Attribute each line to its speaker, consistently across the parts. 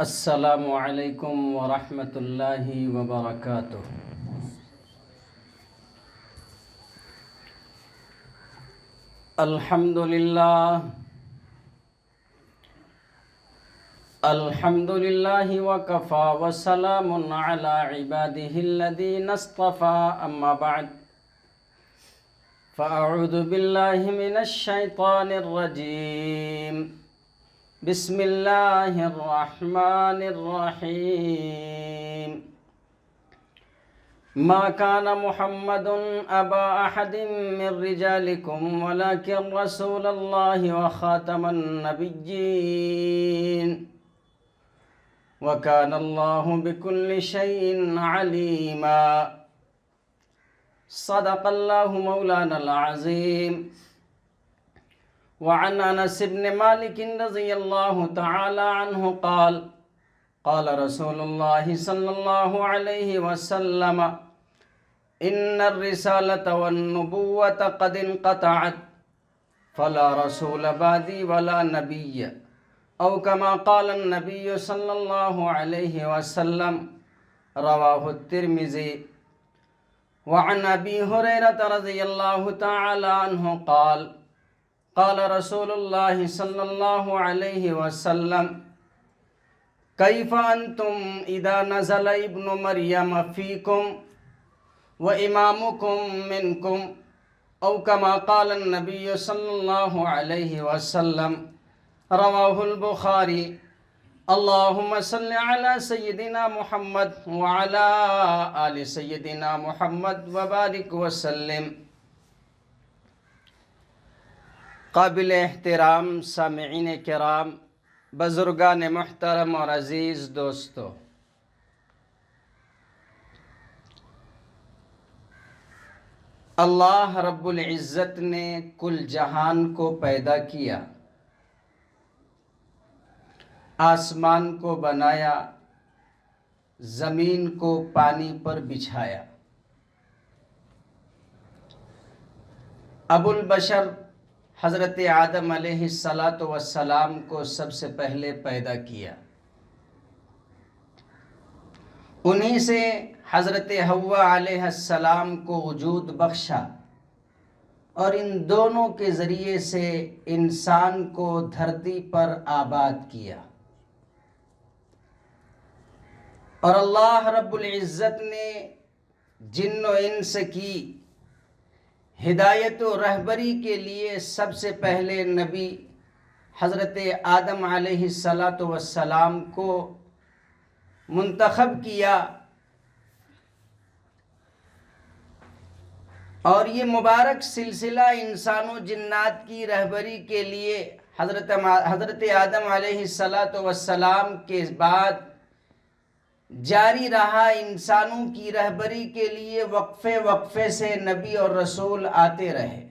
Speaker 1: السلام علیکم ورحمۃ اللہ وبرکاتہ۔ الحمد للہ وکفی وسلام علی عبادہ الذین اصطفی، اما بعد فاعوذ باللہ من الشیطان الرجیم، بسم اللہ الرحمن الرحیم۔ ما كان محمد أبا أحد من رجالكم ولكن رسول الله وخاتم النبيين وكان الله بكل شيء عليما۔ صدق الله مولانا العظيم۔ وعن انس بن مالك رضي الله تعالى عنه قال قال رسول الله صلى الله عليه وسلم ان الرسالة والنبوة قد انقطعت فلا رسول بعدي ولا نبي، او كما قال النبي صلى الله عليه وسلم، رواه الترمذي۔ وعن ابي هريرة رضي الله تعالى عنه قال قال رسول الله صلى الله عليه وسلم، كيف أنتم إذا نزل ابن مريم فيكم وإمامكم منكم، أو كما قال النبي صلى الله عليه وسلم، رواه البخاري۔ اللهم صل على سيدنا محمد وعلى آل سيدنا محمد وبارك وسلم۔ قابل احترام سامعین کرام، بزرگان محترم اور عزیز دوستو، اللہ رب العزت نے کل جہان کو پیدا کیا، آسمان کو بنایا، زمین کو پانی پر بچھایا۔ ابو البشر حضرت آدم علیہ السلام کو سب سے پہلے پیدا کیا، انہی سے حضرت حوا علیہ السلام کو وجود بخشا، اور ان دونوں کے ذریعے سے انسان کو دھرتی پر آباد کیا۔ اور اللہ رب العزت نے جن و انس کی ہدایت و رہبری کے لیے سب سے پہلے نبی حضرت آدم علیہ السلام کو منتخب کیا، اور یہ مبارک سلسلہ انسان و جنات کی رہبری کے لیے حضرت آدم علیہ السلام کے بعد جاری رہا۔ انسانوں کی رہبری کے لیے وقفے وقفے سے نبی اور رسول آتے رہے۔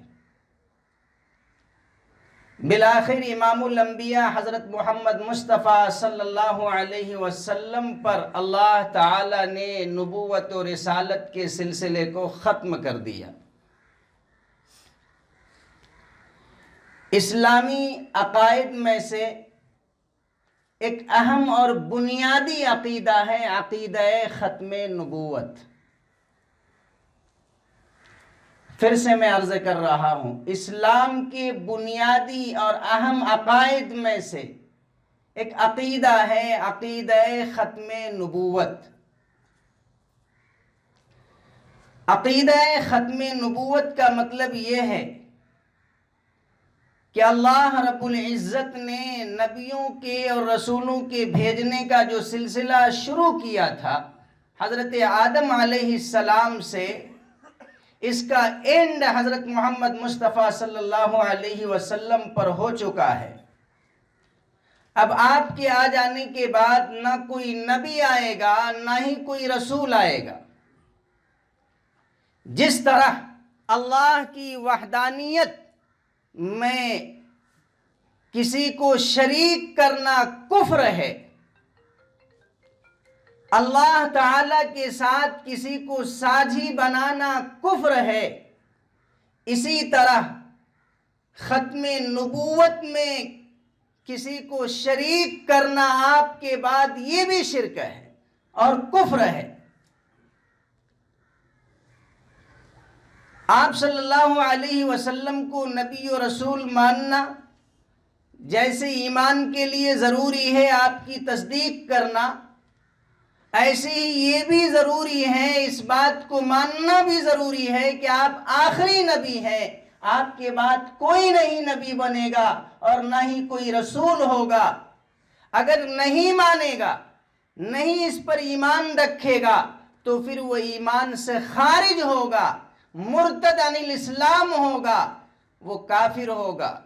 Speaker 1: بالآخر امام الانبیاء حضرت محمد مصطفیٰ صلی اللہ علیہ وسلم پر اللہ تعالی نے نبوت و رسالت کے سلسلے کو ختم کر دیا۔ اسلامی عقائد میں سے ایک اہم اور بنیادی عقیدہ ہے عقیدہ ختم نبوت۔ پھر سے میں عرض کر رہا ہوں، اسلام کے بنیادی اور اہم عقائد میں سے ایک عقیدہ ہے عقیدہ ختم نبوت۔ عقیدہ ختم نبوت کا مطلب یہ ہے کہ اللہ رب العزت نے نبیوں کے اور رسولوں کے بھیجنے کا جو سلسلہ شروع کیا تھا حضرت آدم علیہ السلام سے، اس کا اینڈ حضرت محمد مصطفیٰ صلی اللہ علیہ وسلم پر ہو چکا ہے۔ اب آپ کے آ جانے کے بعد نہ کوئی نبی آئے گا نہ ہی کوئی رسول آئے گا۔ جس طرح اللہ کی وحدانیت میں کسی کو شریک کرنا کفر ہے، اللہ تعالیٰ کے ساتھ کسی کو ساجھی بنانا کفر ہے، اسی طرح ختم نبوت میں کسی کو شریک کرنا آپ کے بعد یہ بھی شرک ہے اور کفر ہے۔ آپ صلی اللہ علیہ وسلم کو نبی و رسول ماننا جیسے ایمان کے لیے ضروری ہے آپ کی تصدیق کرنا، ایسے ہی یہ بھی ضروری ہے، اس بات کو ماننا بھی ضروری ہے کہ آپ آخری نبی ہیں، آپ کے بعد کوئی نہیں نبی بنے گا اور نہ ہی کوئی رسول ہوگا۔ اگر نہیں مانے گا، نہیں اس پر ایمان رکھے گا، تو پھر وہ ایمان سے خارج ہوگا، مرتد عن الاسلام ہوگا، وہ کافر ہوگا۔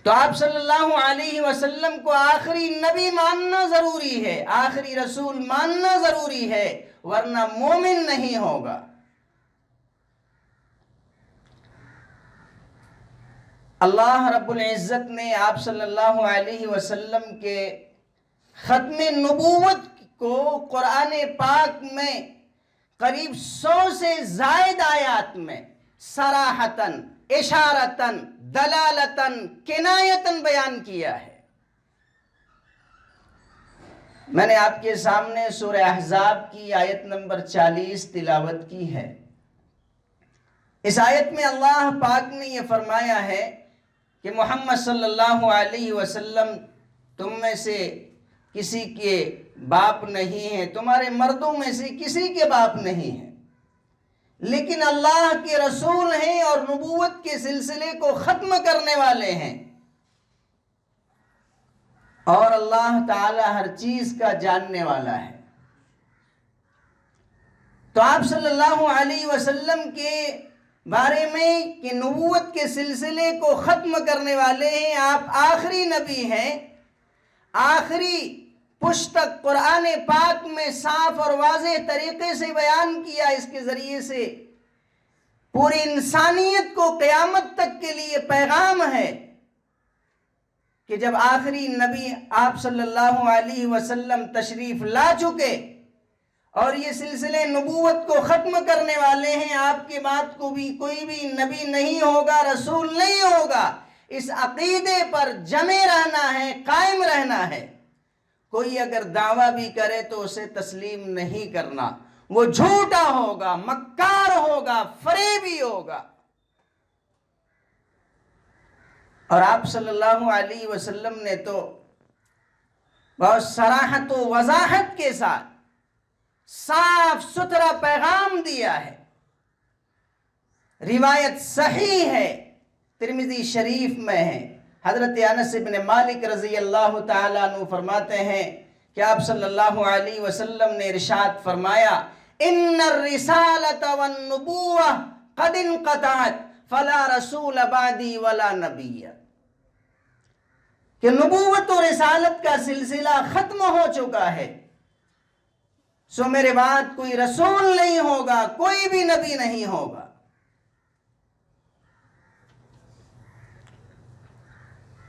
Speaker 1: تو آپ صلی اللہ علیہ وسلم کو آخری نبی ماننا ضروری ہے، آخری رسول ماننا ضروری ہے، ورنہ مومن نہیں ہوگا۔ اللہ رب العزت نے آپ صلی اللہ علیہ وسلم کے ختم نبوت کو قرآن پاک میں قریب 100 سے زائد آیات میں صراحتاً، اشارتاً، دلالتاً، کنایتاً بیان کیا ہے۔ میں نے آپ کے سامنے سورہ احزاب کی آیت نمبر 40 تلاوت کی ہے۔ اس آیت میں اللہ پاک نے یہ فرمایا ہے کہ محمد صلی اللہ علیہ وسلم تم میں سے کسی کے باپ نہیں ہیں، تمہارے مردوں میں سے کسی کے باپ نہیں ہیں، لیکن اللہ کے رسول ہیں اور نبوت کے سلسلے کو ختم کرنے والے ہیں، اور اللہ تعالی ہر چیز کا جاننے والا ہے۔ تو آپ صلی اللہ علیہ وسلم کے بارے میں کہ نبوت کے سلسلے کو ختم کرنے والے ہیں، آپ آخری نبی ہیں، آخری پشتک قرآن پاک میں صاف اور واضح طریقے سے بیان کیا، اس کے ذریعے سے پوری انسانیت کو قیامت تک کے لیے پیغام ہے کہ جب آخری نبی آپ صلی اللہ علیہ وسلم تشریف لا چکے اور یہ سلسلے نبوت کو ختم کرنے والے ہیں، آپ کے بعد کو بھی کوئی بھی نبی نہیں ہوگا، رسول نہیں ہوگا، اس عقیدے پر جمے رہنا ہے، قائم رہنا ہے۔ کوئی اگر دعویٰ بھی کرے تو اسے تسلیم نہیں کرنا، وہ جھوٹا ہوگا، مکار ہوگا، فریبی ہوگا۔ اور آپ صلی اللہ علیہ وسلم نے تو بہت صراحت و وضاحت کے ساتھ صاف ستھرا پیغام دیا ہے۔ روایت صحیح ہے، ترمذی شریف میں ہے، حضرت انس بن مالک رضی اللہ تعالیٰ عنہ فرماتے ہیں کہ آپ صلی اللہ علیہ وسلم نے ارشاد فرمایا، ان الرسالۃ والنبوۃ قد انقطعت فلا رسول بعدی ولا نبی، کہ نبوت و رسالت کا سلسلہ ختم ہو چکا ہے، سو میرے بعد کوئی رسول نہیں ہوگا، کوئی بھی نبی نہیں ہوگا۔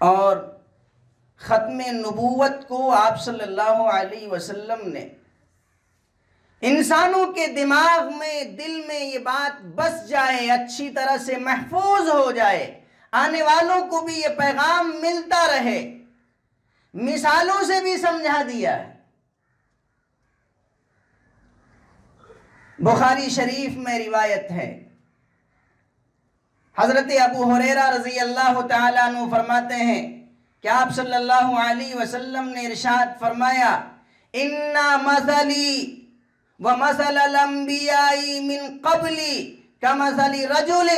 Speaker 1: اور ختم نبوت کو آپ صلی اللہ علیہ وسلم نے انسانوں کے دماغ میں، دل میں یہ بات بس جائے، اچھی طرح سے محفوظ ہو جائے، آنے والوں کو بھی یہ پیغام ملتا رہے، مثالوں سے بھی سمجھا دیا ہے۔ بخاری شریف میں روایت ہے، حضرت ابو ہریرہ رضی اللہ تعالیٰ عنہ فرماتے ہیں کہ آپ صلی اللہ علیہ وسلم نے ارشاد فرمایا، اِنَّا مَثَلِي وَمَثَلَ الْأَنْبِيَاءِ مِنْ قَبْلِ كَمَثَلِ رَجُلٍ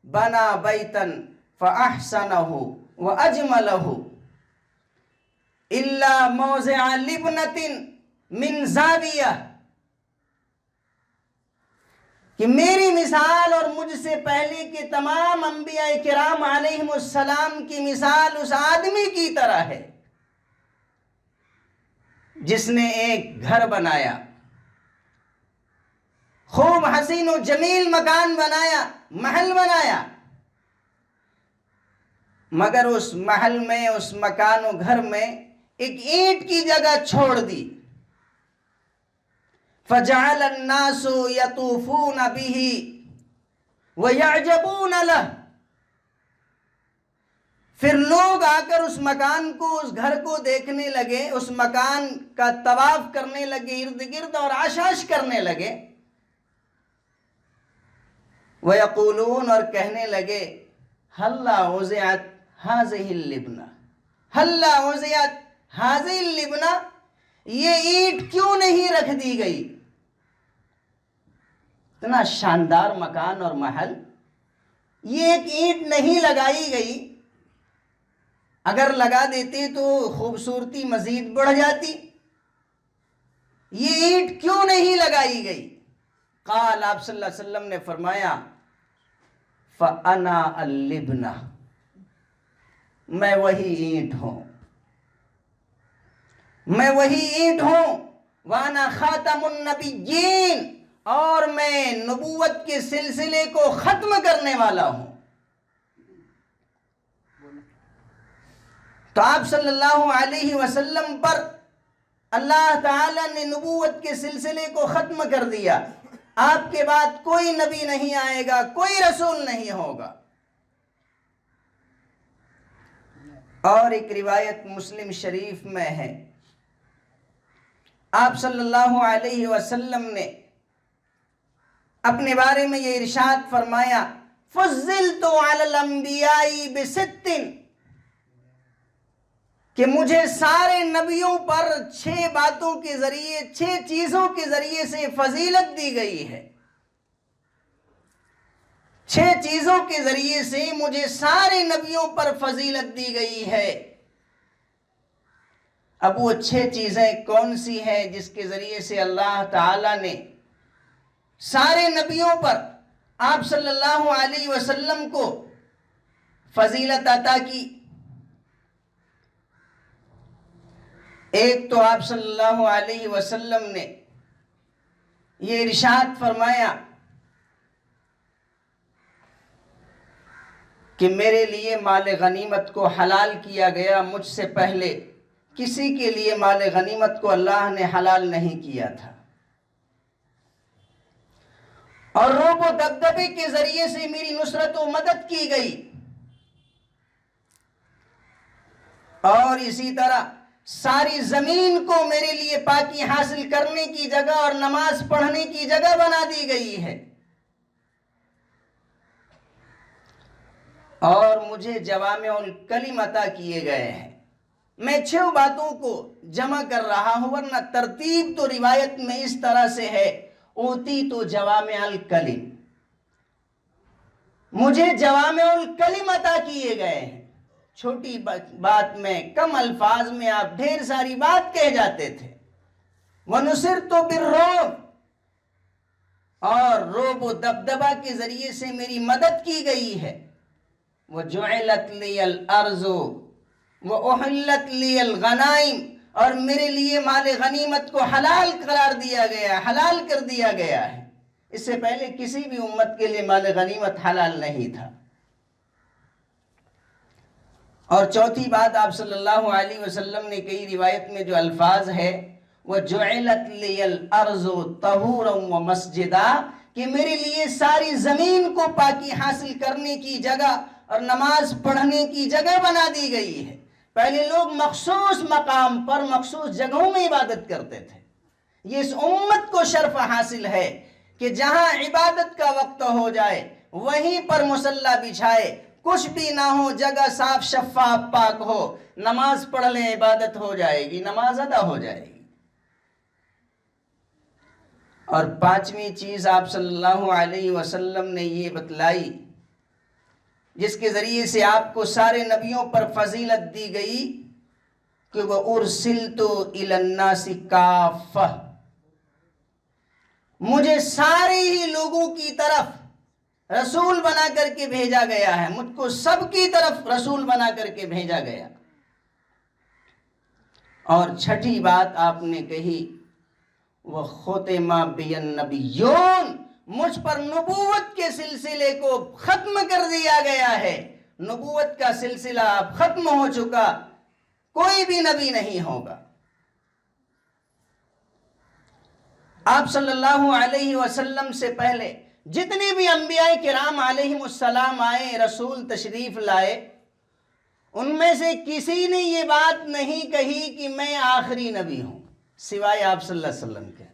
Speaker 1: بَنَى بَيْتًا فَأَحْسَنَهُ وَأَجْمَلَهُ إِلَّا مَوْضِعَ لِبْنَةٍ مِنْ زَاوِيَةٍ، کہ میری مثال اور مجھ سے پہلے کے تمام انبیاء کرام علیہم السلام کی مثال اس آدمی کی طرح ہے جس نے ایک گھر بنایا، خوب حسین و جمیل مکان بنایا، محل بنایا، مگر اس محل میں، اس مکان و گھر میں ایک اینٹ کی جگہ چھوڑ دی۔ فَجَعَلَ النَّاسُ يَطُوفُونَ بِهِ وَيَعْجَبُونَ لَهُ، پھر لوگ آ کر اس مکان کو، اس گھر کو دیکھنے لگے، اس مکان کا طواف کرنے لگے ارد گرد اور آشاش کرنے لگے. وَيَقُولُونَ اور کہنے لگے هَلَّا وُزِعَتْ هَذِهِ اللِّبْنَةُ هَلَّا وُزِعَتْ هَذِهِ اللِّبْنَةُ یہ اینٹ کیوں نہیں رکھ دی گئی؟ اتنا شاندار مکان اور محل، یہ ایک اینٹ نہیں لگائی گئی. اگر لگا دیتے تو خوبصورتی مزید بڑھ جاتی. یہ اینٹ کیوں نہیں لگائی گئی؟ قال آپ صلی اللہ علیہ وسلم نے فرمایا فَأَنَا اللِّبْنَةُ میں وہی اینٹ ہوں، میں وہی اینٹ ہوں. وَأَنَا خَاتَمُ النَّبِيِّينَ اور میں نبوت کے سلسلے کو ختم کرنے والا ہوں. تو آپ صلی اللہ علیہ وسلم پر اللہ تعالیٰ نے نبوت کے سلسلے کو ختم کر دیا. آپ کے بعد کوئی نبی نہیں آئے گا، کوئی رسول نہیں ہوگا. اور ایک روایت مسلم شریف میں ہے، آپ صلی اللہ علیہ وسلم نے اپنے بارے میں یہ ارشاد فرمایا فضلت علی الانبیاء بست، کہ مجھے سارے نبیوں پر 6 باتوں کے ذریعے، 6 چیزوں کے ذریعے سے فضیلت دی گئی ہے. 6 چیزوں کے ذریعے سے مجھے سارے نبیوں پر فضیلت دی گئی ہے. اب وہ 6 چیزیں کون سی ہیں جس کے ذریعے سے اللہ تعالیٰ نے سارے نبیوں پر آپ صلی اللہ علیہ وسلم کو فضیلت عطا کی؟ ایک تو آپ صلی اللہ علیہ وسلم نے یہ ارشاد فرمایا کہ میرے لیے مال غنیمت کو حلال کیا گیا، مجھ سے پہلے کسی کے لیے مال غنیمت کو اللہ نے حلال نہیں کیا تھا. اور رعب و دبدبے کے ذریعے سے میری نصرت و مدد کی گئی. اور اسی طرح ساری زمین کو میرے لیے پاکی حاصل کرنے کی جگہ اور نماز پڑھنے کی جگہ بنا دی گئی ہے. اور مجھے جوامع الکلم عطا کیے گئے ہیں. میں 6 باتوں کو جمع کر رہا ہوں، ورنہ ترتیب تو روایت میں اس طرح سے ہے اوتی تو جوامع الکلم، مجھے جوامع الکلم عطا کیے گئے ہیں. چھوٹی بات میں، کم الفاظ میں آپ ڈھیر ساری بات کہہ جاتے تھے. وَنُصِرْتُ بِالرُّعْبِ اور رعب و دبدبہ کے ذریعے سے میری مدد کی گئی ہے. وَجُعِلَتْ لِيَ الْأَرْضُ وَأُحِلَّتْ لِيَ الْغَنَائِمُ اور میرے لیے مال غنیمت کو حلال قرار دیا گیا، حلال کر دیا گیا ہے. اس سے پہلے کسی بھی امت کے لیے مال غنیمت حلال نہیں تھا. اور چوتھی بات آپ صلی اللہ علیہ وسلم نے کئی روایت میں جو الفاظ ہے وَجُعِلَتْ لِيَ الْأَرْضُ طَهُورًا وَمَسْجِدًا کہ میرے لیے ساری زمین کو پاکی حاصل کرنے کی جگہ اور نماز پڑھنے کی جگہ بنا دی گئی ہے. پہلے لوگ مخصوص مقام پر، مخصوص جگہوں میں عبادت کرتے تھے. یہ اس امت کو شرف حاصل ہے کہ جہاں عبادت کا وقت ہو جائے وہیں پر مصلی بچھائے، کچھ بھی نہ ہو، جگہ صاف شفاف پاک ہو، نماز پڑھ لیں، عبادت ہو جائے گی، نماز ادا ہو جائے گی. اور 5ویں چیز آپ صلی اللہ علیہ وسلم نے یہ بتلائی جس کے ذریعے سے آپ کو سارے نبیوں پر فضیلت دی گئی کہ وَأُرْسِلْتُ إِلَى النَّاسِ كَافَّةً مجھے سارے ہی لوگوں کی طرف رسول بنا کر کے بھیجا گیا ہے. مجھ کو سب کی طرف رسول بنا کر کے بھیجا گیا. اور 6ٹھی بات آپ نے کہی وَخُتِمَ بِيَ النَّبِيُّونَ مجھ پر نبوت کے سلسلے کو ختم کر دیا گیا ہے. نبوت کا سلسلہ اب ختم ہو چکا، کوئی بھی نبی نہیں ہوگا. آپ صلی اللہ علیہ وسلم سے پہلے جتنے بھی انبیاء کرام علیہم السلام آئے، رسول تشریف لائے، ان میں سے کسی نے یہ بات نہیں کہی کہ میں آخری نبی ہوں سوائے آپ صلی اللہ علیہ وسلم کے۔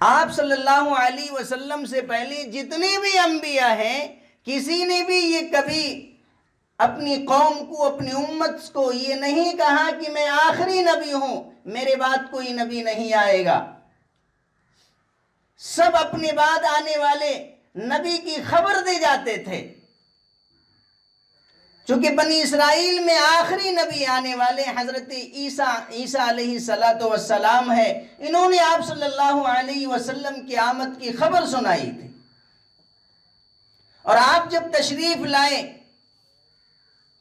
Speaker 1: آپ صلی اللہ علیہ وسلم سے پہلے جتنے بھی انبیاء ہیں، کسی نے بھی یہ کبھی اپنی قوم کو، اپنی امت کو یہ نہیں کہا کہ میں آخری نبی ہوں، میرے بعد کوئی نبی نہیں آئے گا۔ سب اپنے بعد آنے والے نبی کی خبر دے جاتے تھے۔ چونکہ بنی اسرائیل میں آخری نبی آنے والے حضرت عیسیٰ علیہ السلام ہے، انہوں نے آپ صلی اللہ علیہ وسلم کی آمد کی خبر سنائی تھی۔ اور آپ جب تشریف لائے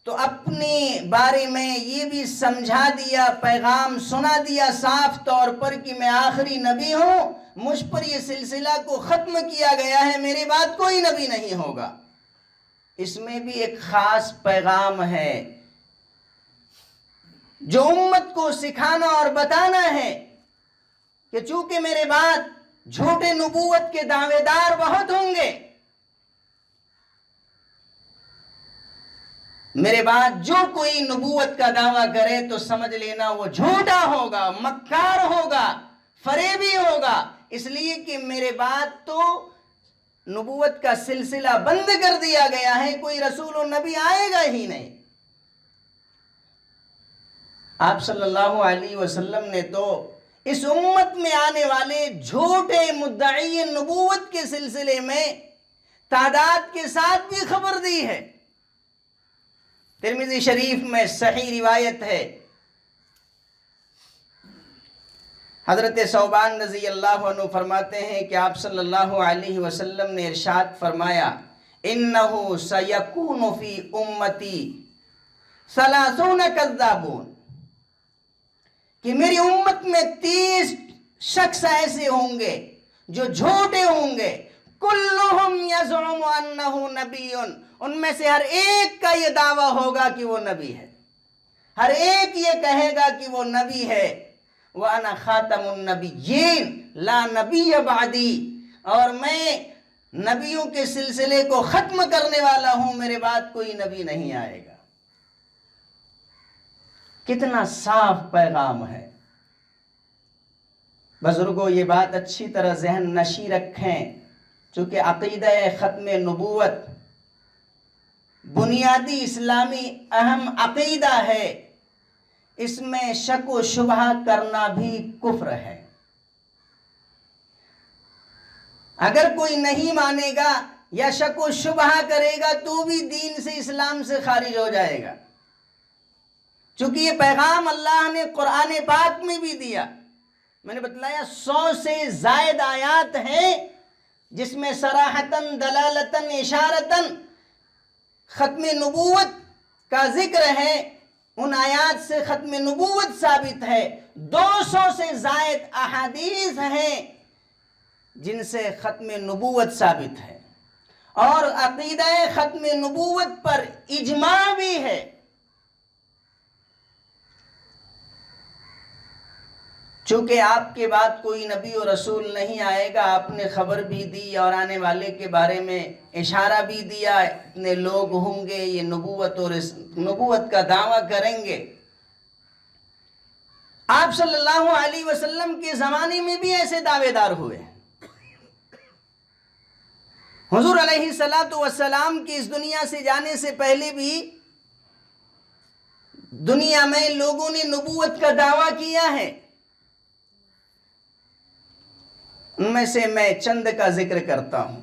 Speaker 1: تو اپنے بارے میں یہ بھی سمجھا دیا، پیغام سنا دیا صاف طور پر کہ میں آخری نبی ہوں، مجھ پر یہ سلسلہ کو ختم کیا گیا ہے، میرے بعد کوئی نبی نہیں ہوگا۔ اس میں بھی ایک خاص پیغام ہے جو امت کو سکھانا اور بتانا ہے کہ چونکہ میرے بعد جھوٹے نبوت کے دعوے دار بہت ہوں گے، میرے بعد جو کوئی نبوت کا دعویٰ کرے تو سمجھ لینا وہ جھوٹا ہوگا، مکار ہوگا، فریبی ہوگا، اس لیے کہ میرے بعد تو نبوت کا سلسلہ بند کر دیا گیا ہے، کوئی رسول و نبی آئے گا ہی نہیں۔ آپ صلی اللہ علیہ وسلم نے تو اس امت میں آنے والے جھوٹے مدعی نبوت کے سلسلے میں تعداد کے ساتھ بھی خبر دی ہے۔ ترمذی شریف میں صحیح روایت ہے، حضرت ثوبان رضی اللہ عنہ فرماتے ہیں کہ آپ صلی اللہ علیہ وسلم نے ارشاد فرمایا، اِنَّهُ سَيَكُونُ فِي أُمَّتِي 30 كَذَّابُونَ، کہ میری امت میں 30 شخص ایسے ہوں گے جو جھوٹے ہوں گے، كُلُّهُمْ يَزْعُمُ أَنَّهُ نَبِيٌّ، ان میں سے ہر ایک کا یہ دعویٰ ہوگا کہ وہ نبی ہے، ہر ایک یہ کہے گا کہ وہ نبی ہے۔ وَأَنَا خَاتَمُ النَّبِيِّينَ لَا نَبِيَّ بَعْدِي، اور میں نبیوں کے سلسلے کو ختم کرنے والا ہوں، میرے بعد کوئی نبی نہیں آئے گا۔ کتنا صاف پیغام ہے۔ بزرگوں یہ بات اچھی طرح ذہن نشی رکھیں، چونکہ عقیدہ ختم نبوت بنیادی اسلامی اہم عقیدہ ہے، اس میں شک و شبہ کرنا بھی کفر ہے۔ اگر کوئی نہیں مانے گا یا شک و شبہ کرے گا تو بھی دین سے، اسلام سے خارج ہو جائے گا، چونکہ یہ پیغام اللہ نے قرآن پاک میں بھی دیا۔ میں نے بتلایا 100 سے زائد آیات ہیں جس میں صراحتاً، دلالتاً، اشارتاً ختم نبوت کا ذکر ہے، ان آیات سے ختم نبوت ثابت ہے۔ 200 سے زائد احادیث ہیں جن سے ختم نبوت ثابت ہے، اور عقیدہ ختم نبوت پر اجماع بھی ہے۔ چونکہ آپ کے بعد کوئی نبی و رسول نہیں آئے گا، آپ نے خبر بھی دی اور آنے والے کے بارے میں اشارہ بھی دیا، اتنے لوگ ہوں گے یہ نبوت کا دعویٰ کریں گے۔ آپ صلی اللہ علیہ وسلم کے زمانے میں بھی ایسے دعوے دار ہوئے۔ حضور علیہ السلام کی اس دنیا سے جانے سے پہلے بھی دنیا میں لوگوں نے نبوت کا دعویٰ کیا ہے۔ ان میں سے میں چند کا ذکر کرتا ہوں۔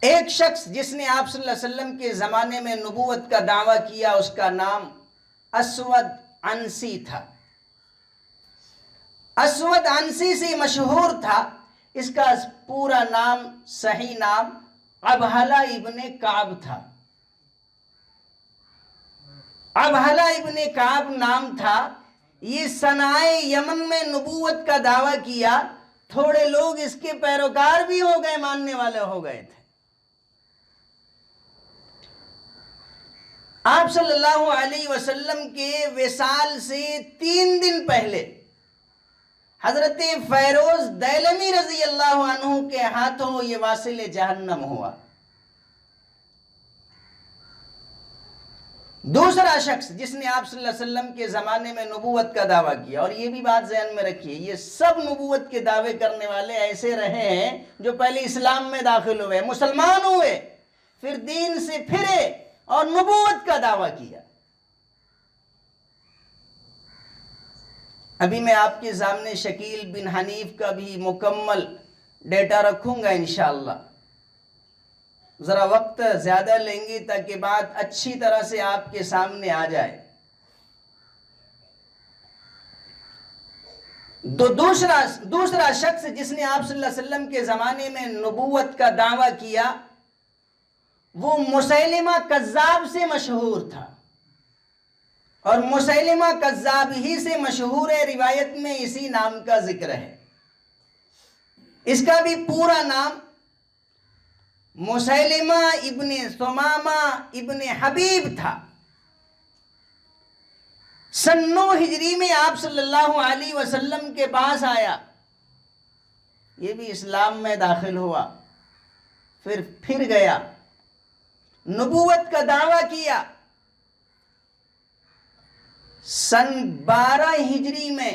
Speaker 1: ایک شخص جس نے آپ صلی اللہ علیہ وسلم کے زمانے میں نبوت کا دعویٰ کیا، اس کا نام اسود عنسی تھا۔ اسود عنسی سے مشہور تھا، اس کا پورا نام، صحیح نام ابہلہ ابن کعب تھا۔ ابہلہ ابن کعب نام تھا۔ یہ صنائے یمن میں نبوت کا دعویٰ کیا، تھوڑے لوگ اس کے پیروکار بھی ہو گئے، ماننے والے ہو گئے تھے۔ آپ صلی اللہ علیہ وسلم کے وصال سے 3 دن پہلے حضرت فیروز دیلمی رضی اللہ عنہ کے ہاتھوں یہ واصل جہنم ہوا۔ دوسرا شخص جس نے آپ صلی اللہ علیہ وسلم کے زمانے میں نبوت کا دعویٰ کیا، اور یہ بھی بات ذہن میں رکھیے، یہ سب نبوت کے دعوے کرنے والے ایسے رہے ہیں جو پہلے اسلام میں داخل ہوئے، مسلمان ہوئے، پھر دین سے پھرے اور نبوت کا دعویٰ کیا۔ ابھی میں آپ کے سامنے شکیل بن حنیف کا بھی مکمل ڈیٹا رکھوں گا انشاءاللہ، ذرا وقت زیادہ لیں گے تاکہ بات اچھی طرح سے آپ کے سامنے آ جائے۔ دوسرا شخص جس نے آپ صلی اللہ علیہ وسلم کے زمانے میں نبوت کا دعویٰ کیا وہ مسیلمہ کذاب سے مشہور تھا، اور مسیلمہ کذاب ہی سے مشہور ہے، روایت میں اسی نام کا ذکر ہے۔ اس کا بھی پورا نام مسیلمہ ابن ثمامہ ابن حبیب تھا۔ سن 9 ہجری میں آپ صلی اللہ علیہ وسلم کے پاس آیا، یہ بھی اسلام میں داخل ہوا، پھر گیا، نبوت کا دعویٰ کیا۔ سن 12 ہجری میں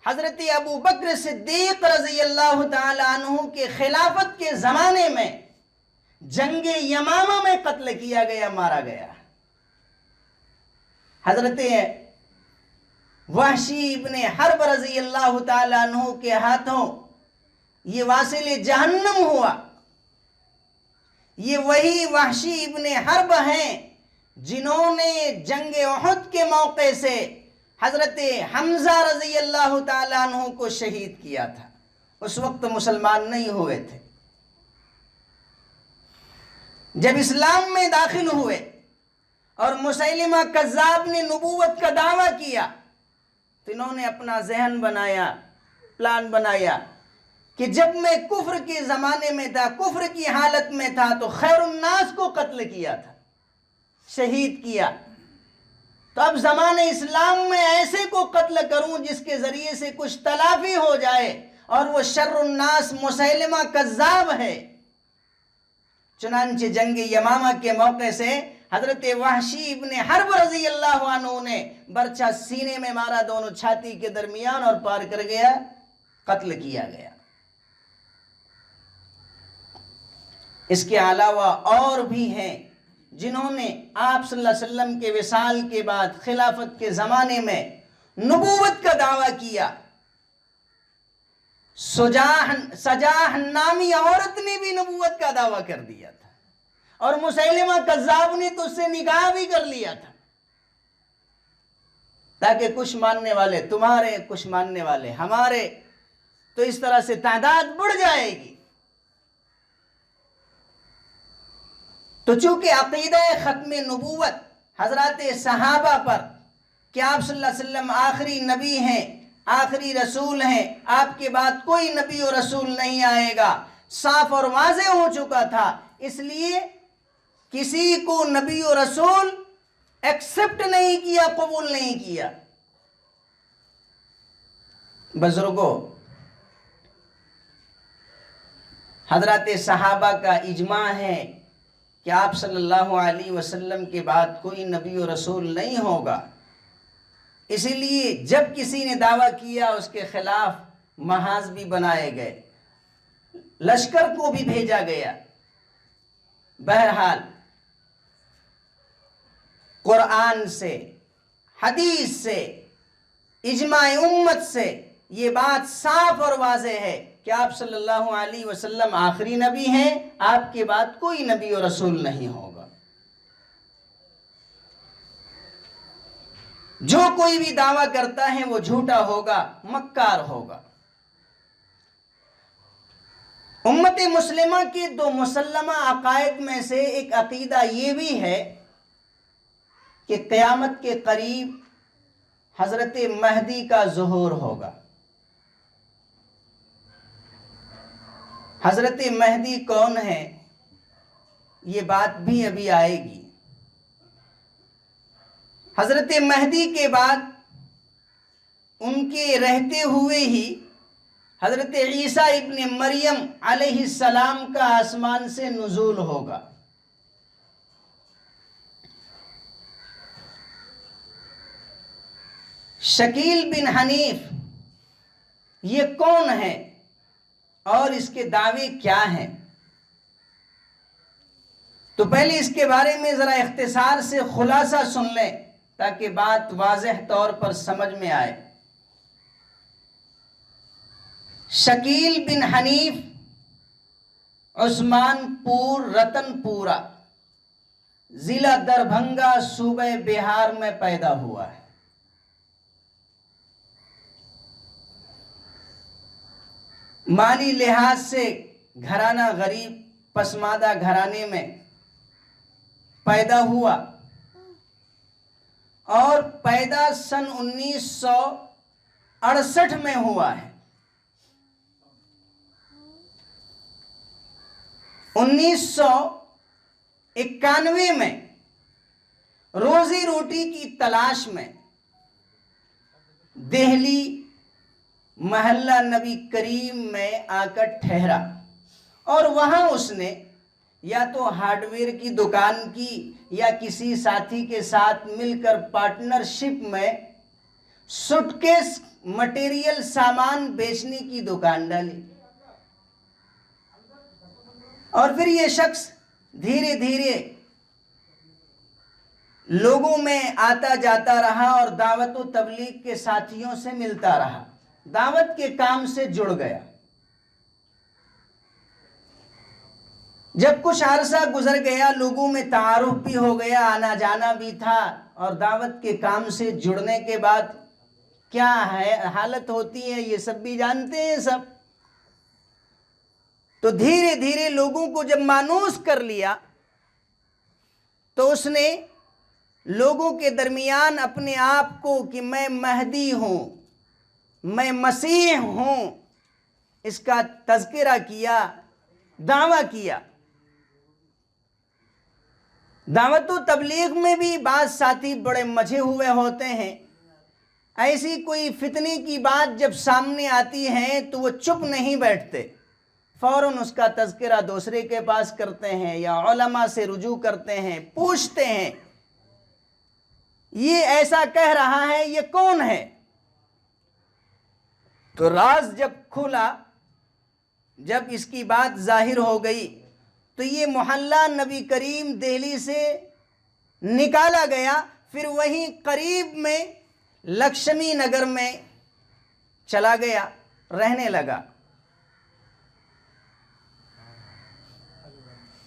Speaker 1: حضرت ابو بکر صدیق رضی اللہ تعالی عنہ کے خلافت کے زمانے میں جنگ یمامہ میں قتل کیا گیا، مارا گیا۔ حضرت وحشی ابن حرب رضی اللہ تعالی عنہ کے ہاتھوں یہ واصل جہنم ہوا۔ یہ وہی وحشی ابن حرب ہیں جنہوں نے جنگ احد کے موقع سے حضرت حمزہ رضی اللہ تعالی عنہ کو شہید کیا تھا، اس وقت مسلمان نہیں ہوئے تھے۔ جب اسلام میں داخل ہوئے اور مسیلمہ کذاب نے نبوت کا دعویٰ کیا تو انہوں نے اپنا ذہن بنایا، پلان بنایا کہ جب میں کفر کے زمانے میں تھا، کفر کی حالت میں تھا تو خیر الناس کو قتل کیا تھا، شہید کیا، تو اب زمانہ اسلام میں ایسے کو قتل کروں جس کے ذریعے سے کچھ تلافی ہو جائے، اور وہ شر الناس مسیلمہ کذاب ہے۔ چنانچہ جنگ یمامہ کے موقع سے حضرت وحشی ابن حرب رضی اللہ عنہ نے برچہ سینے میں مارا، دونوں چھاتی کے درمیان، اور پار کر گیا، قتل کیا گیا۔ اس کے علاوہ اور بھی ہیں جنہوں نے آپ صلی اللہ علیہ وسلم کے وصال کے بعد خلافت کے زمانے میں نبوت کا دعویٰ کیا۔ سجاح نامی عورت نے بھی نبوت کا دعویٰ کر دیا تھا، اور مسیلمہ کذاب نے تو اس سے نکاح بھی کر لیا تھا، تاکہ کچھ ماننے والے تمہارے، کچھ ماننے والے ہمارے، تو اس طرح سے تعداد بڑھ جائے گی۔ تو چونکہ عقیدہ ختم نبوت حضرات صحابہ پر کہ آپ صلی اللہ علیہ وسلم آخری نبی ہیں، آخری رسول ہیں، آپ کے بعد کوئی نبی و رسول نہیں آئے گا، صاف اور واضح ہو چکا تھا، اس لیے کسی کو نبی و رسول ایکسپٹ نہیں کیا، قبول نہیں کیا۔ بزرگوں، حضرات صحابہ کا اجماع ہے کہ آپ صلی اللہ علیہ وسلم کے بعد کوئی نبی و رسول نہیں ہوگا، اسی لیے جب کسی نے دعویٰ کیا اس کے خلاف محاذ بھی بنائے گئے، لشکر کو بھی بھیجا گیا۔ بہرحال قرآن سے، حدیث سے، اجماع امت سے یہ بات صاف اور واضح ہے کہ آپ صلی اللہ علیہ وسلم آخری نبی ہیں، آپ کے بعد کوئی نبی و رسول نہیں ہوگا۔ جو کوئی بھی دعویٰ کرتا ہے وہ جھوٹا ہوگا، مکار ہوگا۔ امت مسلمہ کے دو مسلمہ عقائد میں سے ایک عقیدہ یہ بھی ہے کہ قیامت کے قریب حضرت مہدی کا ظہور ہوگا۔ حضرت مہدی کون ہے یہ بات بھی ابھی آئے گی۔ حضرت مہدی کے بعد ان کے رہتے ہوئے ہی حضرت عیسیٰ ابن مریم علیہ السلام کا آسمان سے نزول ہوگا۔ شکیل بن حنیف یہ کون ہے اور اس کے دعوے کیا ہیں؟ تو پہلے اس کے بارے میں ذرا اختصار سے خلاصہ سن لیں تاکہ بات واضح طور پر سمجھ میں آئے۔ شکیل بن حنیف عثمان پور رتن پورہ ضلع دربھنگا صوبہ بہار میں پیدا ہوا ہے۔ مالی لحاظ سے گھرانہ غریب پسماندہ گھرانے میں پیدا ہوا اور پیدا سن 1968 میں ہوا ہے۔ 1991 میں روزی روٹی کی تلاش میں دہلی محلہ نبی کریم میں آ کر ٹھہرا اور وہاں اس نے یا تو ہارڈ ویئر کی دکان کی یا کسی ساتھی کے ساتھ مل کر پارٹنرشپ میں سوٹ کیس مٹیریل سامان بیچنے کی دکان ڈالی، اور پھر یہ شخص دھیرے دھیرے لوگوں میں آتا جاتا رہا اور دعوت و تبلیغ کے ساتھیوں سے ملتا رہا، دعوت کے کام سے جڑ گیا۔ جب کچھ عرصہ گزر گیا، لوگوں میں تعارف بھی ہو گیا، آنا جانا بھی تھا، اور دعوت کے کام سے جڑنے کے بعد کیا ہے حالت ہوتی ہے یہ سب بھی جانتے ہیں سب۔ تو دھیرے دھیرے لوگوں کو جب مانوس کر لیا تو اس نے لوگوں کے درمیان اپنے آپ کو کہ میں مہدی ہوں، میں مسیح ہوں، اس کا تذکرہ کیا، دعویٰ کیا۔ دعوت و تبلیغ میں بھی بعض ساتھی بڑے مجھے ہوئے ہوتے ہیں، ایسی کوئی فتنے کی بات جب سامنے آتی ہے تو وہ چپ نہیں بیٹھتے، فوراً اس کا تذکرہ دوسرے کے پاس کرتے ہیں یا علماء سے رجوع کرتے ہیں، پوچھتے ہیں یہ ایسا کہہ رہا ہے، یہ کون ہے؟ تو راز جب کھلا، جب اس کی بات ظاہر ہو گئی تو یہ محلہ نبی کریم دہلی سے نکالا گیا، پھر وہیں قریب میں لکشمی نگر میں چلا گیا، رہنے لگا۔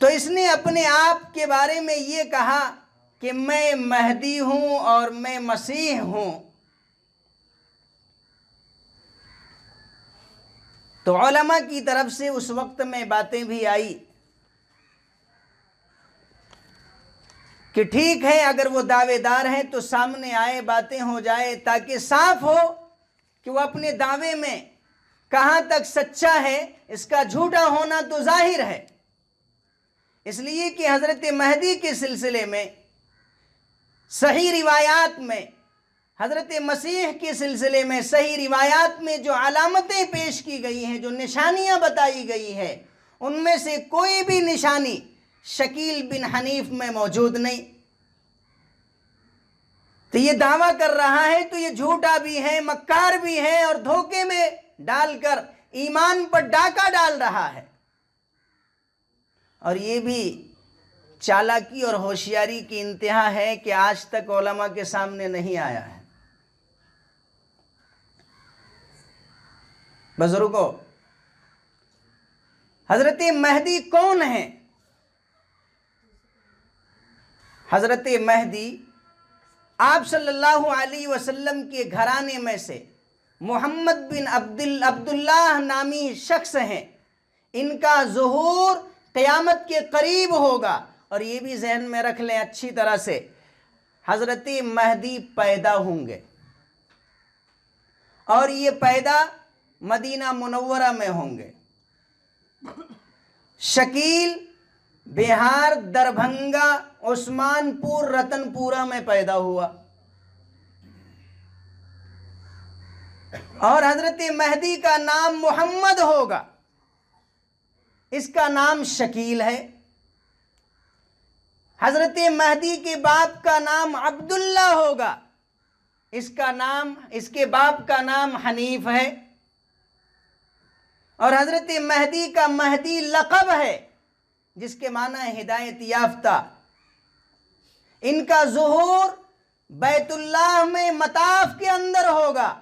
Speaker 1: تو اس نے اپنے آپ کے بارے میں یہ کہا کہ میں مہدی ہوں اور میں مسیح ہوں۔ تو علماء کی طرف سے اس وقت میں باتیں بھی آئی کہ ٹھیک ہے، اگر وہ دعوے دار ہیں تو سامنے آئے، باتیں ہو جائے، تاکہ صاف ہو کہ وہ اپنے دعوے میں کہاں تک سچا ہے، اس کا جھوٹا ہونا تو ظاہر ہے۔ اس لیے کہ حضرت مہدی کے سلسلے میں صحیح روایات میں، حضرت مسیح کے سلسلے میں صحیح روایات میں جو علامتیں پیش کی گئی ہیں، جو نشانیاں بتائی گئی ہیں، ان میں سے کوئی بھی نشانی شکیل بن حنیف میں موجود نہیں۔ تو یہ دعویٰ کر رہا ہے تو یہ جھوٹا بھی ہے، مکار بھی ہے، اور دھوکے میں ڈال کر ایمان پر ڈاکہ ڈال رہا ہے، اور یہ بھی چالاکی اور ہوشیاری کی انتہا ہے کہ آج تک علماء کے سامنے نہیں آیا ہے۔ بزرگوں، حضرت مہدی کون ہیں؟ حضرت مہدی آپ صلی اللہ علیہ وسلم کے گھرانے میں سے محمد بن عبداللہ نامی شخص ہیں۔ ان کا ظہور قیامت کے قریب ہوگا، اور یہ بھی ذہن میں رکھ لیں اچھی طرح سے، حضرت مہدی پیدا ہوں گے، اور یہ پیدا مدینہ منورہ میں ہوں گے۔ شکیل بہار دربھنگا عثمان پور رتن پورہ میں پیدا ہوا، اور حضرت مہدی کا نام محمد ہوگا، اس کا نام شکیل ہے۔ حضرت مہدی کے باپ کا نام عبداللہ ہوگا، اس کے باپ کا نام حنیف ہے، اور حضرت مہدی کا مہدی لقب ہے جس کے معنی ہے ہدایت یافتہ۔ ان کا ظہور بیت اللہ میں مطاف کے اندر ہوگا،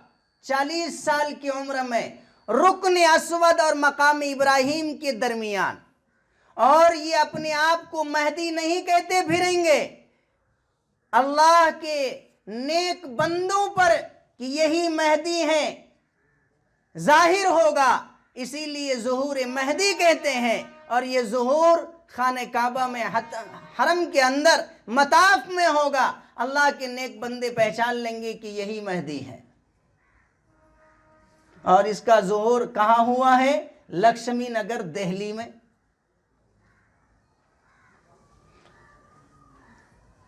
Speaker 1: 40 سال کی عمر میں، رکن اسود اور مقام ابراہیم کے درمیان۔ اور یہ اپنے آپ کو مہدی نہیں کہتے پھریں گے، اللہ کے نیک بندوں پر کہ یہی مہدی ہیں ظاہر ہوگا، اسی لیے ظہور مہدی کہتے ہیں۔ اور یہ ظہور خانہ کعبہ میں حرم کے اندر مطاف میں ہوگا، اللہ کے نیک بندے پہچان لیں گے کہ یہی مہدی ہے۔ اور اس کا ظہور کہاں ہوا ہے؟ لکشمی نگر دہلی میں۔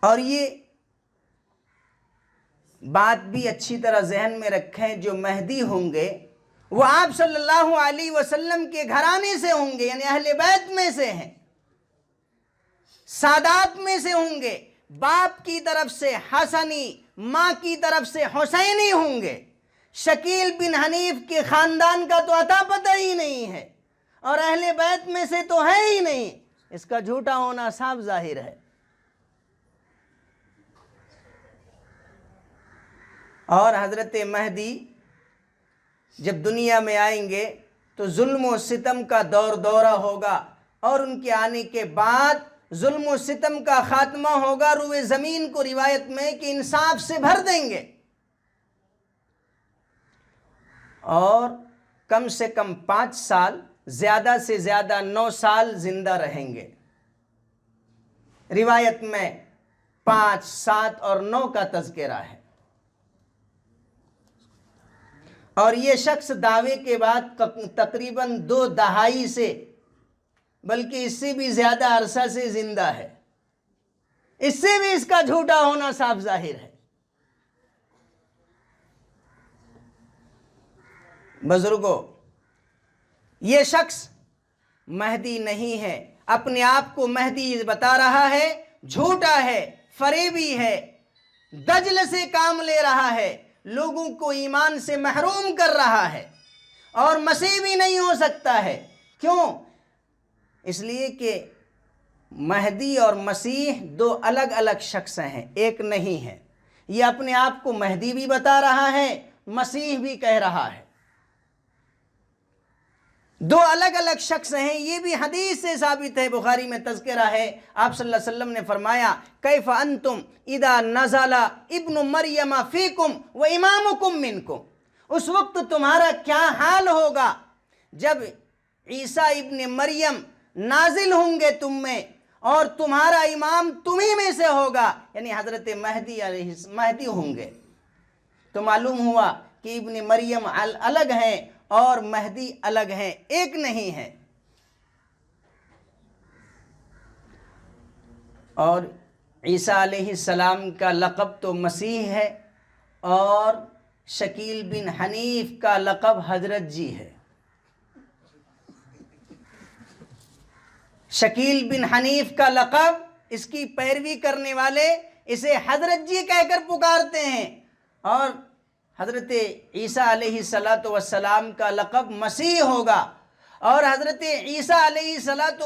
Speaker 1: اور یہ بات بھی اچھی طرح ذہن میں رکھیں، جو مہدی ہوں گے وہ آپ صلی اللہ علیہ وسلم کے گھرانے سے ہوں گے، یعنی اہل بیت میں سے ہیں، سادات میں سے ہوں گے، باپ کی طرف سے حسنی، ماں کی طرف سے حسینی ہوں گے۔ شکیل بن حنیف کے خاندان کا تو عطا پتہ ہی نہیں ہے، اور اہل بیت میں سے تو ہے ہی نہیں، اس کا جھوٹا ہونا صاف ظاہر ہے۔ اور حضرت مہدی جب دنیا میں آئیں گے تو ظلم و ستم کا دورہ ہوگا، اور ان کے آنے کے بعد ظلم و ستم کا خاتمہ ہوگا، روئے زمین کو روایت میں کہ انصاف سے بھر دیں گے، اور کم سے کم 5 سال، زیادہ سے زیادہ 9 سال زندہ رہیں گے۔ روایت میں 5، 7 اور 9 کا تذکرہ ہے۔ اور یہ شخص دعوے کے بعد تقریباً 2 دہائی سے، بلکہ اس سے بھی زیادہ عرصہ سے زندہ ہے، اس سے بھی اس کا جھوٹا ہونا صاف ظاہر ہے۔ بزرگوں، یہ شخص مہدی نہیں ہے، اپنے آپ کو مہدی بتا رہا ہے، جھوٹا ہے، فریبی ہے، دجل سے کام لے رہا ہے، لوگوں کو ایمان سے محروم کر رہا ہے، اور مسیح بھی نہیں ہو سکتا ہے۔ کیوں؟ اس لیے کہ مہدی اور مسیح 2 الگ الگ شخص ہیں، ایک نہیں ہے۔ یہ اپنے آپ کو مہدی بھی بتا رہا ہے، مسیح بھی کہہ رہا ہے، 2 الگ الگ شخص ہیں۔ یہ بھی حدیث سے ثابت ہے، بخاری میں تذکرہ ہے، آپ صلی اللہ علیہ وسلم نے فرمایا کیف انتم اذا نزل ابن مریم فیکم و امامکم منکم، اس وقت تمہارا کیا حال ہوگا جب عیسیٰ ابن مریم نازل ہوں گے تم میں، اور تمہارا امام تمہیں میں سے ہوگا، یعنی حضرت مہدی ہوں گے۔ تو معلوم ہوا کہ ابن مریم الگ ہیں اور مہدی الگ ہیں، ایک نہیں ہے۔ اور عیسیٰ علیہ السلام کا لقب تو مسیح ہے، اور شکیل بن حنیف کا لقب حضرت جی ہے۔ شکیل بن حنیف کا لقب، اس کی پیروی کرنے والے اسے حضرت جی کہہ کر پکارتے ہیں، اور حضرت عیسیٰ علیہ السلام کا لقب مسیح ہوگا۔ اور حضرت عیسیٰ علیہ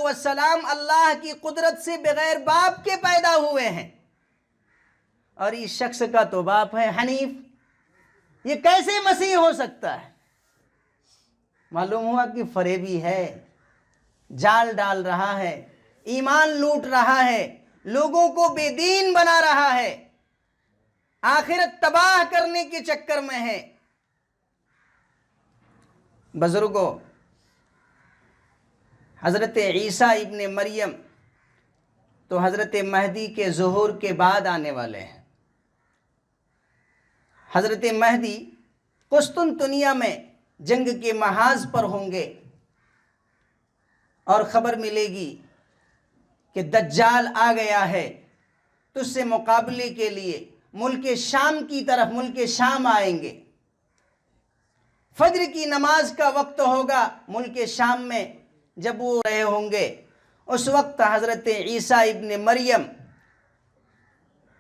Speaker 1: السلام اللہ کی قدرت سے بغیر باپ کے پیدا ہوئے ہیں، اور اس شخص کا تو باپ ہے حنیف، یہ کیسے مسیح ہو سکتا ہے؟ معلوم ہوا کہ فریبی ہے، جال ڈال رہا ہے، ایمان لوٹ رہا ہے، لوگوں کو بے دین بنا رہا ہے، آخرت تباہ کرنے کے چکر میں ہے۔ بزرگوں، حضرت عیسیٰ ابن مریم تو حضرت مہدی کے ظہور کے بعد آنے والے ہیں۔ حضرت مہدی قسطنطنیہ میں جنگ کے محاذ پر ہوں گے، اور خبر ملے گی کہ دجال آ گیا ہے، تو اس سے مقابلے کے لیے ملک شام کی طرف، ملک شام آئیں گے۔ فجر کی نماز کا وقت ہوگا ملک شام میں، جب وہ رہے ہوں گے، اس وقت حضرت عیسیٰ ابن مریم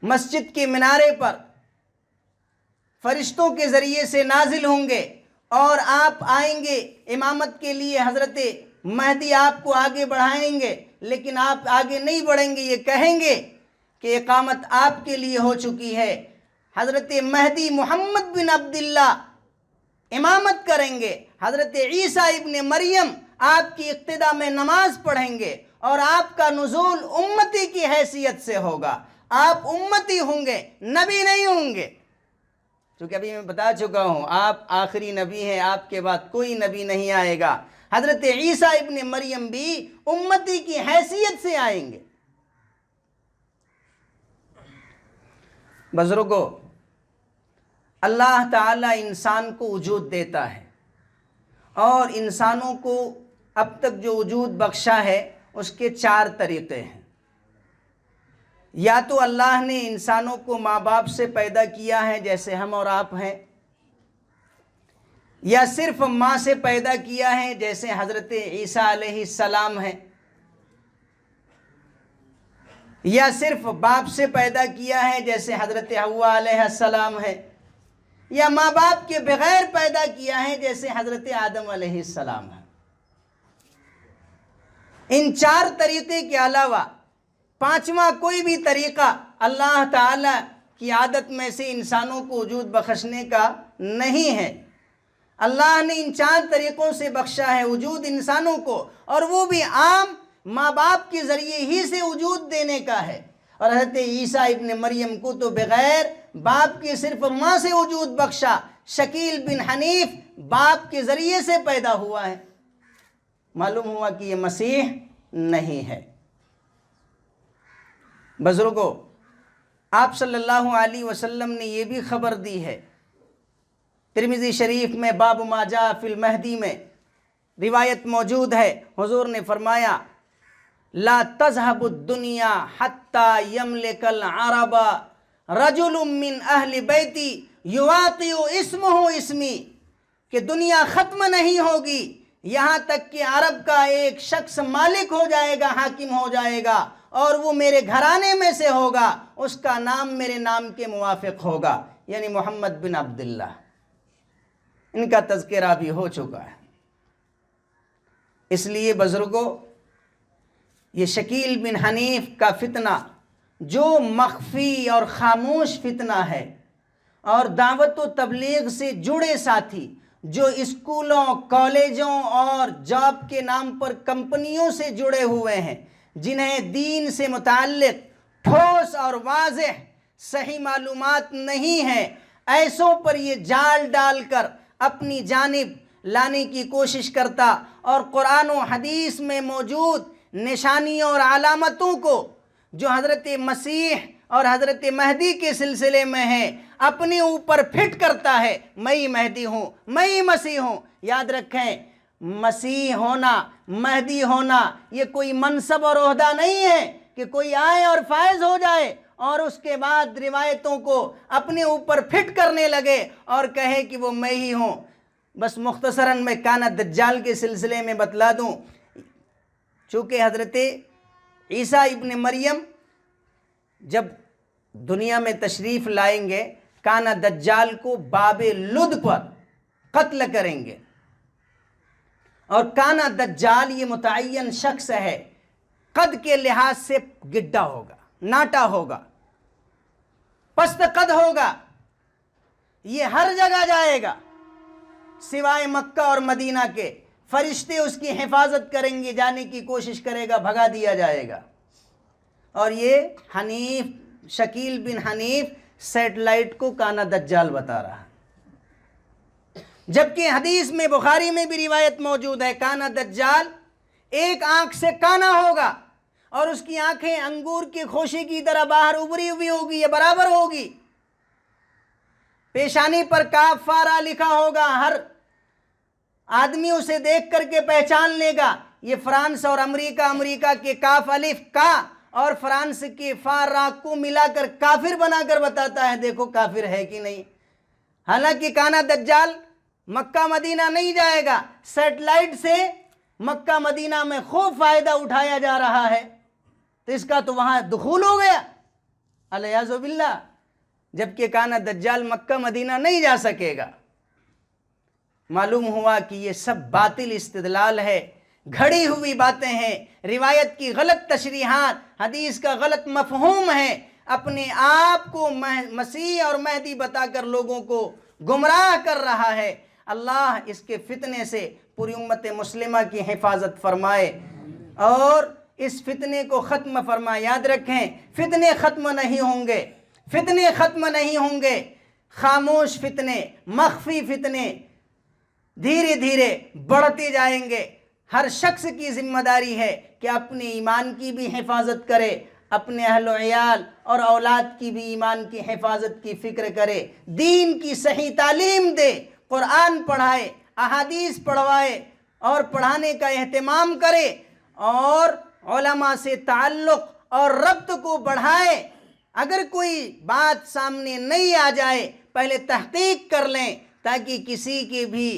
Speaker 1: مسجد کے منارے پر فرشتوں کے ذریعے سے نازل ہوں گے اور آپ آئیں گے امامت کے لیے، حضرت مہدی آپ کو آگے بڑھائیں گے، لیکن آپ آگے نہیں بڑھیں گے، یہ کہیں گے کہ اقامت آپ کے لیے ہو چکی ہے۔ حضرت مہدی محمد بن عبداللہ امامت کریں گے، حضرت عیسیٰ ابن مریم آپ کی اقتداء میں نماز پڑھیں گے، اور آپ کا نزول امتی کی حیثیت سے ہوگا۔ آپ امتی ہوں گے، نبی نہیں ہوں گے، چونکہ ابھی میں بتا چکا ہوں آپ آخری نبی ہیں، آپ کے بعد کوئی نبی نہیں آئے گا۔ حضرت عیسیٰ ابن مریم بھی امتی کی حیثیت سے آئیں گے۔ بزرگوں، اللہ تعالیٰ انسان کو وجود دیتا ہے، اور انسانوں کو اب تک جو وجود بخشا ہے اس کے 4 طریقے ہیں۔ یا تو اللہ نے انسانوں کو ماں باپ سے پیدا کیا ہے جیسے ہم اور آپ ہیں، یا صرف ماں سے پیدا کیا ہے جیسے حضرت عیسیٰ علیہ السلام ہیں، یا صرف باپ سے پیدا کیا ہے جیسے حضرت حوا علیہ السلام ہے، یا ماں باپ کے بغیر پیدا کیا ہے جیسے حضرت آدم علیہ السلام ہے۔ ان 4 طریقے کے علاوہ 5واں کوئی بھی طریقہ اللہ تعالی کی عادت میں سے انسانوں کو وجود بخشنے کا نہیں ہے۔ اللہ نے ان 4 طریقوں سے بخشا ہے وجود انسانوں کو، اور وہ بھی عام ماں باپ کے ذریعے ہی سے وجود دینے کا ہے۔ اور حضرت عیسیٰ ابن مریم کو تو بغیر باپ کے صرف ماں سے وجود بخشا، شکیل بن حنیف باپ کے ذریعے سے پیدا ہوا ہے۔ معلوم ہوا کہ یہ مسیح نہیں ہے۔ بزرگوں، آپ صلی اللہ علیہ وسلم نے یہ بھی خبر دی ہے، ترمذی شریف میں باب ما جاء فی المہدی میں روایت موجود ہے، حضور نے فرمایا لا تذهب الدنیا حتی یملک العرب رجل من اہل بیتی یواطئ اسمہ اسمی، کہ دنیا ختم نہیں ہوگی یہاں تک کہ عرب کا ایک شخص مالک ہو جائے گا، حاکم ہو جائے گا، اور وہ میرے گھرانے میں سے ہوگا، اس کا نام میرے نام کے موافق ہوگا، یعنی محمد بن عبداللہ۔ ان کا تذکرہ بھی ہو چکا ہے۔ اس لیے بزرگوں، یہ شکیل بن حنیف کا فتنہ جو مخفی اور خاموش فتنہ ہے، اور دعوت و تبلیغ سے جڑے ساتھی جو اسکولوں، کالجوں اور جاب کے نام پر کمپنیوں سے جڑے ہوئے ہیں، جنہیں دین سے متعلق ٹھوس اور واضح صحیح معلومات نہیں ہیں، ایسوں پر یہ جال ڈال کر اپنی جانب لانے کی کوشش کرتا، اور قرآن و حدیث میں موجود نشانیوں اور علامتوں کو جو حضرت مسیح اور حضرت مہدی کے سلسلے میں ہیں اپنے اوپر فٹ کرتا ہے۔ میں ہی مہدی ہوں، میں ہی مسیح ہوں۔ یاد رکھیں، مسیح ہونا، مہدی ہونا یہ کوئی منصب اور عہدہ نہیں ہے کہ کوئی آئے اور فائز ہو جائے اور اس کے بعد روایتوں کو اپنے اوپر فٹ کرنے لگے اور کہے کہ وہ میں ہی ہوں۔ بس مختصراً میں کانا دجال کے سلسلے میں بتلا دوں، چونکہ حضرت عیسیٰ ابن مریم جب دنیا میں تشریف لائیں گے، کانا دجال کو باب لد پر قتل کریں گے، اور کانا دجال یہ متعین شخص ہے، قد کے لحاظ سے گڈھا ہوگا، ناٹا ہوگا، پست قد ہوگا، یہ ہر جگہ جائے گا سوائے مکہ اور مدینہ کے، فرشتے اس کی حفاظت کریں گے، جانے کی کوشش کرے گا، بھگا دیا جائے گا۔ اور یہ حنیف، شکیل بن حنیف سیٹلائٹ کو کانا دجال بتا رہا ہے، جبکہ حدیث میں بخاری میں بھی روایت موجود ہے کانا دجال ایک آنکھ سے کانا ہوگا، اور اس کی آنکھیں انگور کے خوشے کی طرح باہر ابری ہوئی ہوگی، یہ برابر ہوگی، پیشانی پر کاف فا را لکھا ہوگا، ہر آدمی اسے دیکھ کر کے پہچان لے گا یہ فرانس اور امریکہ کے کاف الف کا اور فرانس کے فا را کو ملا کر کافر بنا کر بتاتا ہے، دیکھو کافر ہے کہ نہیں۔ حالانکہ کانا دجال مکہ مدینہ نہیں جائے گا، سیٹلائٹ سے مکہ مدینہ میں خوب فائدہ اٹھایا جا رہا ہے، تو اس کا تو وہاں دخول ہو گیا، علیاذ باللہ۔ جبکہ کانا دجال مکہ مدینہ نہیں جا سکے گا۔ معلوم ہوا کہ یہ سب باطل استدلال ہے، گھڑی ہوئی باتیں ہیں، روایت کی غلط تشریحات، حدیث کا غلط مفہوم ہے، اپنے آپ کو مسیح اور مہدی بتا کر لوگوں کو گمراہ کر رہا ہے۔ اللہ اس کے فتنے سے پوری امت مسلمہ کی حفاظت فرمائے اور اس فتنے کو ختم فرمائے۔ یاد رکھیں، فتنے ختم نہیں ہوں گے، فتنے ختم نہیں ہوں گے، خاموش فتنے، مخفی فتنے دھیرے دھیرے بڑھتے جائیں گے۔ ہر شخص کی ذمہ داری ہے کہ اپنے ایمان کی بھی حفاظت کرے، اپنے اہل و عیال اور اولاد کی بھی ایمان کی حفاظت کی فکر کرے، دین کی صحیح تعلیم دے، قرآن پڑھائے، احادیث پڑھوائے اور پڑھانے کا اہتمام کرے، اور علماء سے تعلق اور ربط کو بڑھائے۔ اگر کوئی بات سامنے نہیں آ جائے پہلے تحقیق کر لیں تاکہ کسی کے بھی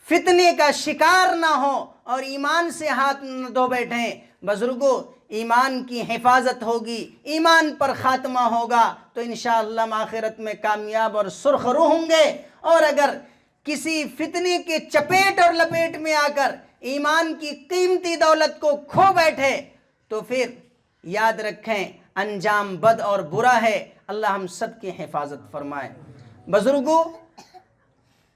Speaker 1: فتنے کا شکار نہ ہو اور ایمان سے ہاتھ نہ دھو بیٹھیں۔ بزرگوں، ایمان کی حفاظت ہوگی، ایمان پر خاتمہ ہوگا تو انشاءاللہ ہم آخرت میں کامیاب اور سرخرو ہوں گے، اور اگر کسی فتنے کے چپیٹ اور لپیٹ میں آ کر ایمان کی قیمتی دولت کو کھو بیٹھے تو پھر یاد رکھیں انجام بد اور برا ہے۔ اللہ ہم سب کی حفاظت فرمائے۔ بزرگوں،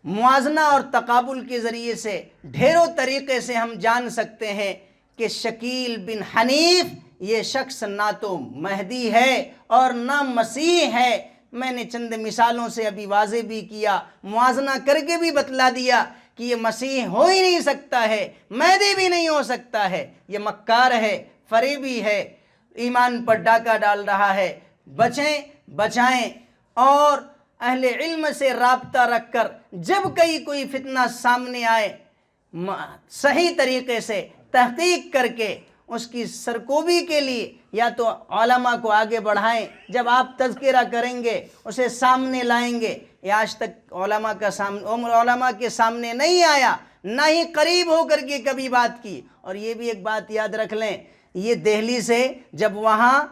Speaker 1: موازنہ اور تقابل کے ذریعے سے ڈھیروں طریقے سے ہم جان سکتے ہیں کہ شکیل بن حنیف یہ شخص نہ تو مہدی ہے اور نہ مسیح ہے۔ میں نے چند مثالوں سے ابھی واضح بھی کیا، موازنہ کر کے بھی بتلا دیا کہ یہ مسیح ہو ہی نہیں سکتا ہے، مہدی بھی نہیں ہو سکتا ہے، یہ مکار ہے، فریبی ہے، ایمان پر ڈاکہ ڈال رہا ہے۔ بچیں، بچائیں اور اہل علم سے رابطہ رکھ کر جب کوئی فتنہ سامنے آئے صحیح طریقے سے تحقیق کر کے اس کی سرکوبی کے لیے یا تو علماء کو آگے بڑھائیں۔ جب آپ تذکرہ کریں گے اسے سامنے لائیں گے۔ یہ آج تک علماء کے سامنے نہیں آیا، نہ ہی قریب ہو کر کے کبھی بات کی۔ اور یہ بھی ایک بات یاد رکھ لیں، یہ دہلی سے جب وہاں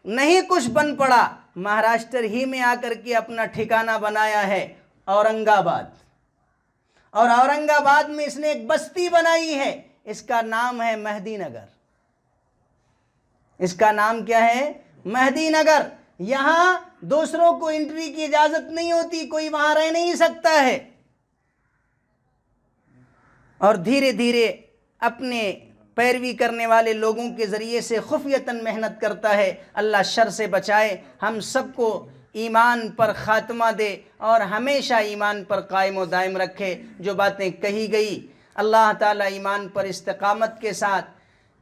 Speaker 1: نہیں کچھ بن پڑا، مہاراشٹر ہی میں آ کر کے اپنا ٹھکانہ بنایا ہے اورنگ آباد، اور اورنگ آباد میں اس نے ایک بستی بنائی ہے، اس کا نام ہے مہدی نگر۔ اس کا نام کیا ہے؟ مہدی نگر۔ یہاں دوسروں کو انٹری کی اجازت نہیں ہوتی، کوئی وہاں رہ نہیں سکتا ہے، اور دھیرے دھیرے اپنے پیروی کرنے والے لوگوں کے ذریعے سے خفیتاً محنت کرتا ہے۔ اللہ شر سے بچائے، ہم سب کو ایمان پر خاتمہ دے اور ہمیشہ ایمان پر قائم و دائم رکھے۔ جو باتیں کہی گئی اللہ تعالیٰ ایمان پر استقامت کے ساتھ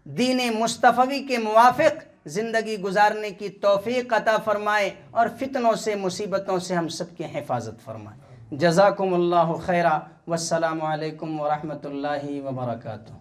Speaker 1: دین مصطفی کے موافق زندگی گزارنے کی توفیق عطا فرمائے اور فتنوں سے، مصیبتوں سے ہم سب کی حفاظت فرمائے۔ جزاکم اللہ خیرا، والسلام علیکم ورحمۃ اللہ وبرکاتہ۔